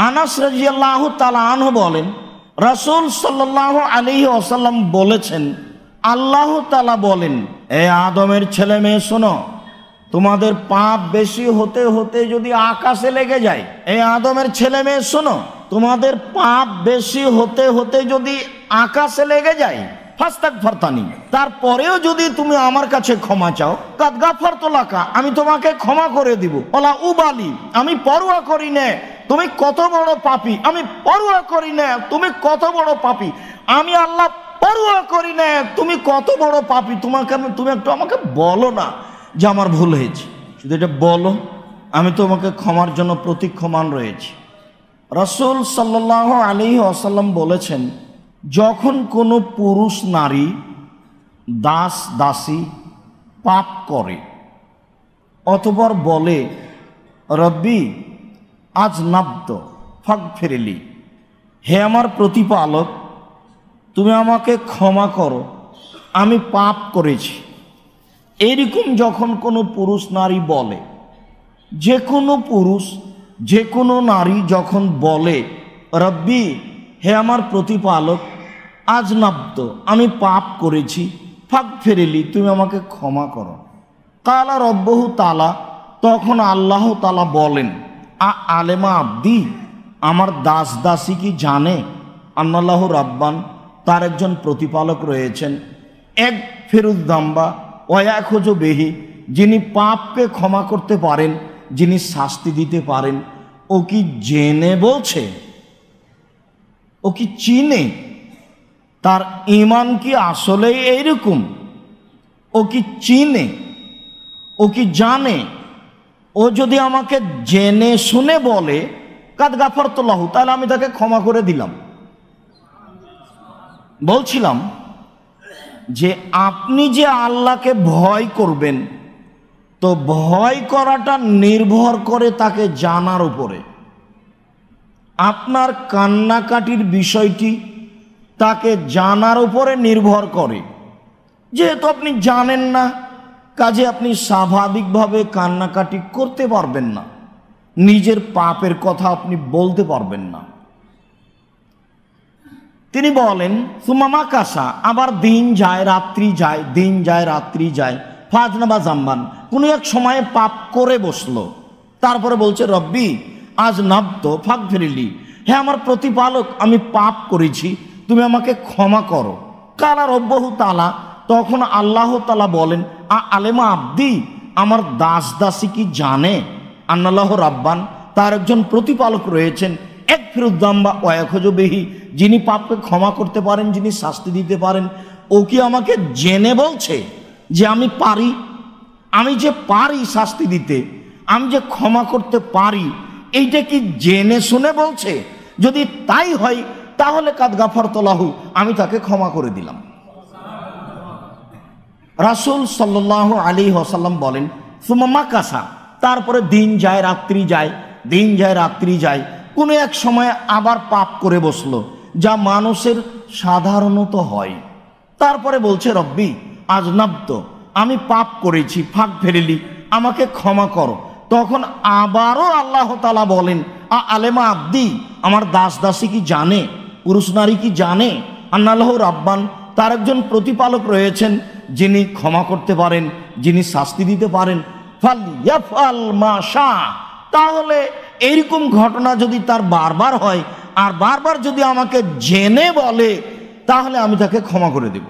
আনাস রাদিয়াল্লাহু তাআলা আনহু বলেন, রাসূল সাল্লাল্লাহু আলাইহি ওয়াসাল্লাম বলেছেন, আল্লাহ তাআলা বলেন, এ আদমের ছেলে মেয়ে শোনো, তোমাদের পাপ বেশি হতে হতে যদি আকাশে লেগে যায়, এই আদমের ছেলে মেয়ে শোনো, তোমাদের পাপ বেশি হতে হতে যদি আকাশে লেগে যায়, ফাস্তাগফিরতানি, তারপরেও যদি তুমি আমার কাছে ক্ষমা চাও, কাদ গাফারতু লাকা, আমি তোমাকে ক্ষমা করে দিব। ওয়ালা উবালি, আমি পরোয়া করি না তুমি কত বড় পাপী, আমি পরোয়া করি না তুমি কত বড় পাপী, আমি আল্লাহ পরোয়া করি না তুমি কত বড় পাপী। তুমি একটু আমাকে বলো না যে আমার ভুল হয়েছে, শুধু এটা বলো, আমি তোমাকে ক্ষমার জন্য প্রতীক্ষমান রয়েছি। রাসূল সাল্লাল্লাহু আলাইহি ওয়াসাল্লাম বলেছেন, যখন কোনো পুরুষ নারী দাস দাসী পাপ করে অথবা বলে রব্বি আজনাবতু ফাগফিরলি, হে আমার প্রতিপালক তুমি আমাকে ক্ষমা করো, আমি পাপ করেছি, এরকম যখন কোনো পুরুষ নারী বলে, যে কোনো পুরুষ যে কোনো নারী যখন বলে রব্বি, হে আমার প্রতিপালক, আজনাবতু, আমি পাপ করেছি, ফাগফিরলি, তুমি আমাকে ক্ষমা করো, কালা রব্বহু তাআলা, তখন আল্লাহ তাআলা বলেন, আলেমা আব্দি, আমার দাস দাসী কি জানে আন্নাল্লাহু রাব্বান, তার একজন প্রতিপালক রয়েছেন, এক ফেরুদ্দাম্বা ওয়ায়াখুজু বিহি, যিনি পাপকে ক্ষমা করতে পারেন, যিনি শাস্তি দিতে পারেন। ও কি জেনে বলছে? ও কি চিনে? তার ঈমান কি আসলেই এইরকম? ও কি চিনে? ও কি জানে? ও যদি আমাকে জেনে শুনে বলে কাদ গাফারতু লাহু, তাহলে আমি তাকে ক্ষমা করে দিলাম। বলছিলাম যে আপনি যে আল্লাহকে ভয় করবেন, তো ভয় করাটা নির্ভর করে তাকে জানার উপরে। আপনার কান্নাকাটির বিষয়টি তাকে জানার উপরে নির্ভর করে। যেহেতু আপনি জানেন না, কাজে আপনি স্বাভাবিকভাবে কান্নাকাটি করতে পারবেন না, নিজের পাপের কথা আপনি বলতে পারবেন না। তিনি বলেন সুমামা কাসা, আবার দিন যায় রাত্রি যায়, দিন যায় রাত্রি যায়, ফাজনাবা জাম্বান, কোনো এক সময়ে পাপ করে বসলো, তারপরে বলছে রব্বি আজনাবতু ফাগফিরলি, হে আমার প্রতিপালক আমি পাপ করেছি, তুমি আমাকে ক্ষমা করো। কালা রব্বহু তাআলা, তখন আল্লাহ তাআলা বলেন, আলেমা আব্দি, আমার দাস দাসী কি জানে আন্নাল্লাহু রাব্বান, তার একজন প্রতিপালক রয়েছেন, এক ফিরুদ্দাম্বা ওয়ায়াখুজু বিহি, যিনি পাপকে ক্ষমা করতে পারেন, যিনি শাস্তি দিতে পারেন। ও কি আমাকে জেনে বলছে যে আমি পারি? আমি যে পারি শাস্তি দিতে, আমি যে ক্ষমা করতে পারি, এইটা কি জেনে শুনে বলছে? যদি তাই হয় তাহলে কাদ গাফারতু লাহু, আমি তাকে ক্ষমা করে দিলাম। রাসূল সাল্লাল্লাহু আলাইহি ওয়াসাল্লাম বলেন সুমামা কাসা, তারপরে দিন যায় রাত্রি যায়, দিন যায় রাত্রি যায়, কোনো এক সময় আবার পাপ করে বসলো, যা মানুষের সাধারণত হয়। তারপরে বলছে রব্বি আজনাবতু, আমি পাপ করেছি, ফাগফিরলি, আমাকে ক্ষমা করো। তখন আবারও আল্লাহ তাআলা বলেন আলেমা আব্দি, আমার দাস দাসী কি জানে, পুরুষ নারী কি জানে আন্নাল্লাহু রাব্বান, তার একজন প্রতিপালক রয়েছেন, যিনি ক্ষমা করতে পারেন, যিনি শাস্তি দিতে পারেন। ফালইয়াফআল মা শা, তাহলে এইরকম ঘটনা যদি তার বারবার হয় আর বারবার যদি আমাকে জেনে বলে, তাহলে আমি তাকে ক্ষমা করে দেব।